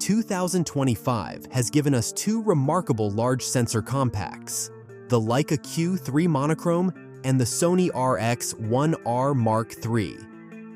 2025 has given us two remarkable large sensor compacts, the Leica Q3 Monochrom and the Sony RX1R III.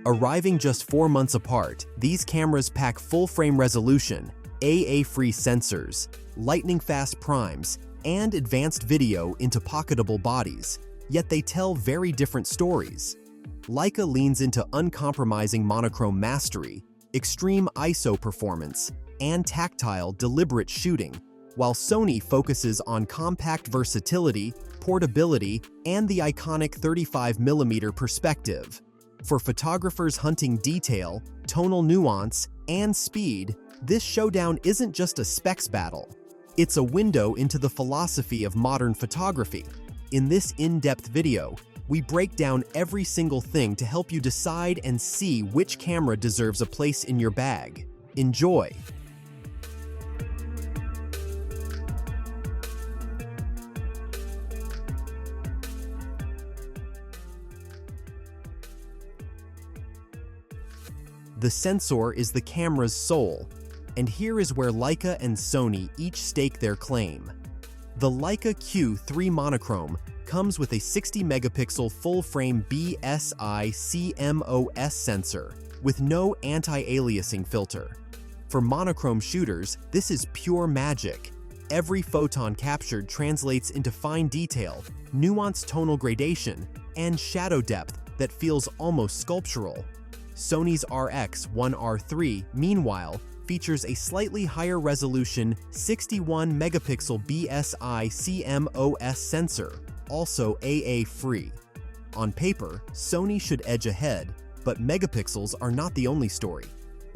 Arriving just 4 months apart, these cameras pack full-frame resolution, AA-free sensors, lightning-fast primes, and advanced video into pocketable bodies, yet they tell very different stories. Leica leans into uncompromising monochrome mastery, extreme ISO performance, and tactile, deliberate shooting, while Sony focuses on compact versatility, portability, and the iconic 35mm perspective. For photographers hunting detail, tonal nuance, and speed, this showdown isn't just a specs battle. It's a window into the philosophy of modern photography. In this in-depth video, we break down every single thing to help you decide and see which camera deserves a place in your bag. Enjoy! The sensor is the camera's soul, and here is where Leica and Sony each stake their claim. The Leica Q3 Monochrom comes with a 60-megapixel full-frame BSI CMOS sensor with no anti-aliasing filter. For monochrome shooters, this is pure magic. Every photon captured translates into fine detail, nuanced tonal gradation, and shadow depth that feels almost sculptural. Sony's RX1R III, meanwhile, features a slightly higher resolution 61-megapixel BSI CMOS sensor, also AA-free. On paper, Sony should edge ahead, but megapixels are not the only story.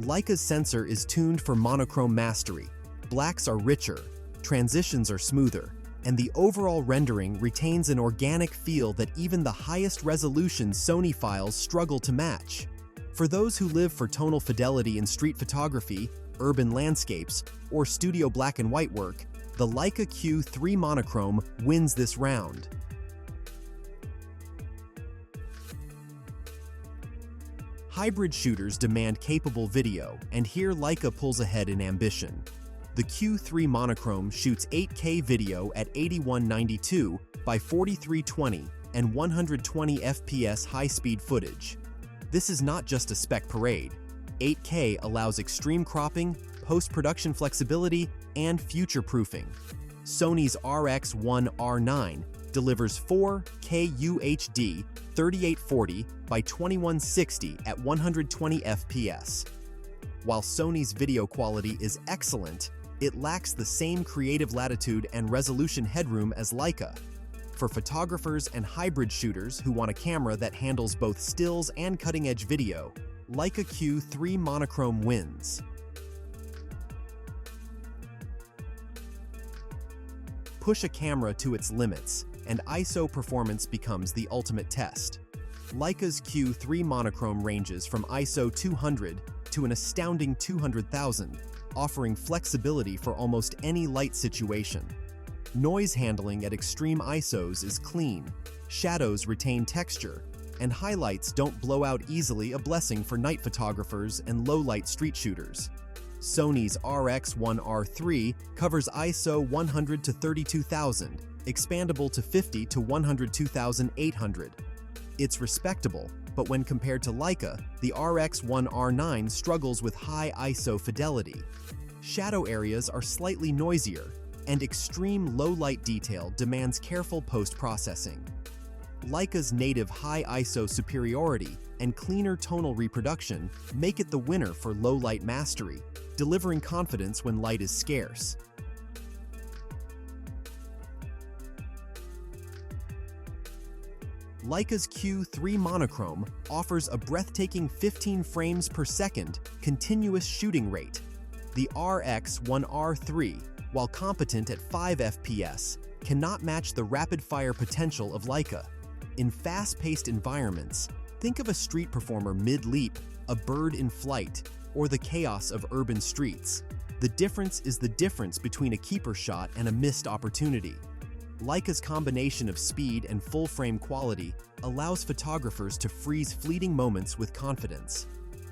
Leica's sensor is tuned for monochrome mastery. Blacks are richer, transitions are smoother, and the overall rendering retains an organic feel that even the highest resolution Sony files struggle to match. For those who live for tonal fidelity in street photography, urban landscapes, or studio black and white work, the Leica Q3 Monochrom wins this round. Hybrid shooters demand capable video, and here Leica pulls ahead in ambition. The Q3 Monochrom shoots 8K video at 8192 by 4320 and 120 FPS high-speed footage. This is not just a spec parade. 8K allows extreme cropping, post-production flexibility, and future-proofing. Sony's RX1R III delivers 4K UHD 3840 by 2160 at 120 FPS. While Sony's video quality is excellent, it lacks the same creative latitude and resolution headroom as Leica. For photographers and hybrid shooters who want a camera that handles both stills and cutting-edge video, Leica Q3 Monochrom wins. Push a camera to its limits, and ISO performance becomes the ultimate test. Leica's Q3 Monochrom ranges from ISO 200 to an astounding 200,000, offering flexibility for almost any light situation. Noise handling at extreme ISOs is clean, shadows retain texture, and highlights don't blow out easily, a blessing for night photographers and low-light street shooters. Sony's RX1R III covers ISO 100 to 32,000, expandable to 50 to 102,800. It's respectable, but when compared to Leica, the RX1R III struggles with high ISO fidelity. Shadow areas are slightly noisier, and extreme low-light detail demands careful post-processing. Leica's native high ISO superiority and cleaner tonal reproduction make it the winner for low-light mastery, delivering confidence when light is scarce. Leica's Q3 Monochrom offers a breathtaking 15 frames per second continuous shooting rate. The RX1R III, while competent at 5 FPS, cannot match the rapid-fire potential of Leica. In fast-paced environments, think of a street performer mid-leap, a bird in flight, or the chaos of urban streets. The difference is the difference between a keeper shot and a missed opportunity. Leica's combination of speed and full-frame quality allows photographers to freeze fleeting moments with confidence.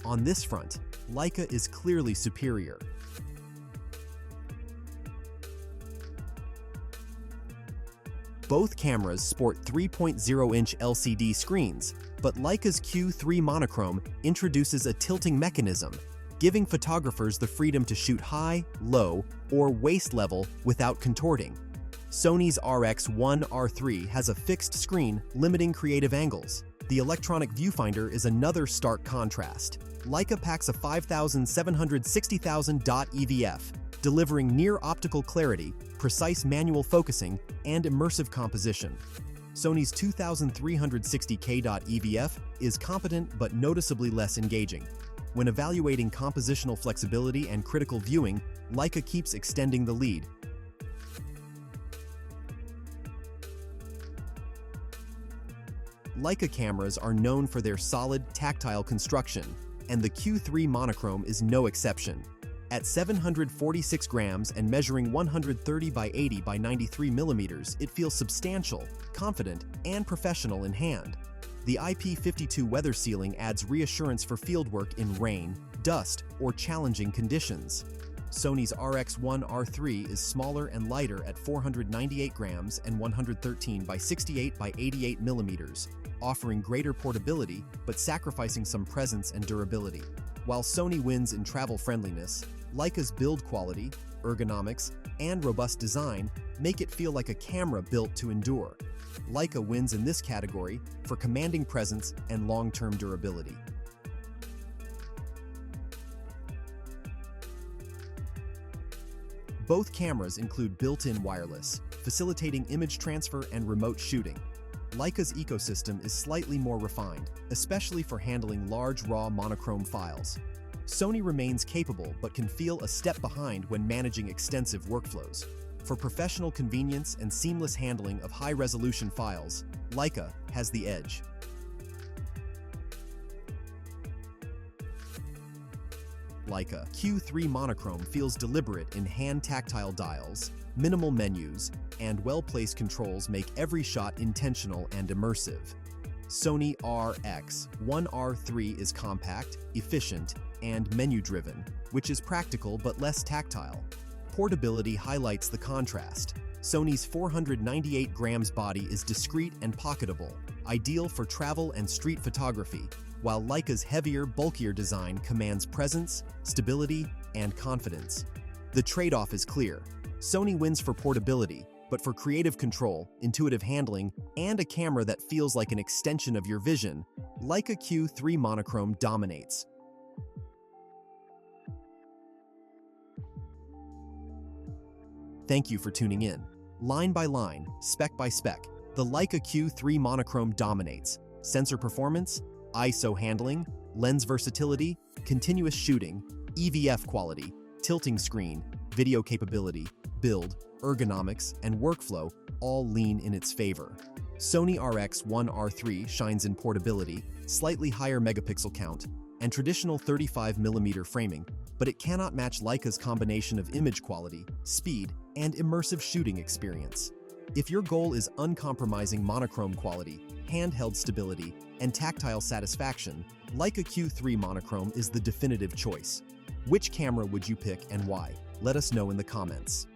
On this front, Leica is clearly superior. Both cameras sport 3.0-inch LCD screens, but Leica's Q3 Monochrom introduces a tilting mechanism, giving photographers the freedom to shoot high, low, or waist level without contorting. Sony's RX1R III has a fixed screen, limiting creative angles. The electronic viewfinder is another stark contrast. Leica packs a 5760,000 EVF, delivering near optical clarity, precise manual focusing, and immersive composition. Sony's 2360K EVF is competent but noticeably less engaging. When evaluating compositional flexibility and critical viewing, Leica keeps extending the lead. Leica cameras are known for their solid, tactile construction, and the Q3 Monochrom is no exception. At 746 grams and measuring 130 by 80 by 93 millimeters, it feels substantial, confident, and professional in hand. The IP52 weather sealing adds reassurance for fieldwork in rain, dust, or challenging conditions. Sony's RX1R III is smaller and lighter at 498 grams and 113 by 68 by 88 millimeters, offering greater portability but sacrificing some presence and durability. While Sony wins in travel friendliness, Leica's build quality, ergonomics, and robust design make it feel like a camera built to endure. Leica wins in this category for commanding presence and long-term durability. Both cameras include built-in wireless, facilitating image transfer and remote shooting. Leica's ecosystem is slightly more refined, especially for handling large raw monochrome files. Sony remains capable but can feel a step behind when managing extensive workflows. For professional convenience and seamless handling of high-resolution files, Leica has the edge. Leica Q3 Monochrom feels deliberate in hand-tactile dials, minimal menus, and well-placed controls make every shot intentional and immersive. Sony RX1R III is compact, efficient, and menu-driven, which is practical but less tactile. Portability highlights the contrast. Sony's 498 grams body is discreet and pocketable, ideal for travel and street photography, while Leica's heavier, bulkier design commands presence, stability, and confidence. The trade-off is clear. Sony wins for portability, but for creative control, intuitive handling, and a camera that feels like an extension of your vision, Leica Q3 Monochrom dominates. Thank you for tuning in. Line by line, spec by spec, the Leica Q3 Monochrom dominates. Sensor performance, ISO handling, lens versatility, continuous shooting, EVF quality, tilting screen, video capability, build, ergonomics, and workflow all lean in its favor. Sony RX1R III shines in portability, slightly higher megapixel count, and traditional 35mm framing, but it cannot match Leica's combination of image quality, speed, and immersive shooting experience. If your goal is uncompromising monochrome quality, handheld stability, and tactile satisfaction, Leica Q3 Monochrom is the definitive choice. Which camera would you pick and why? Let us know in the comments.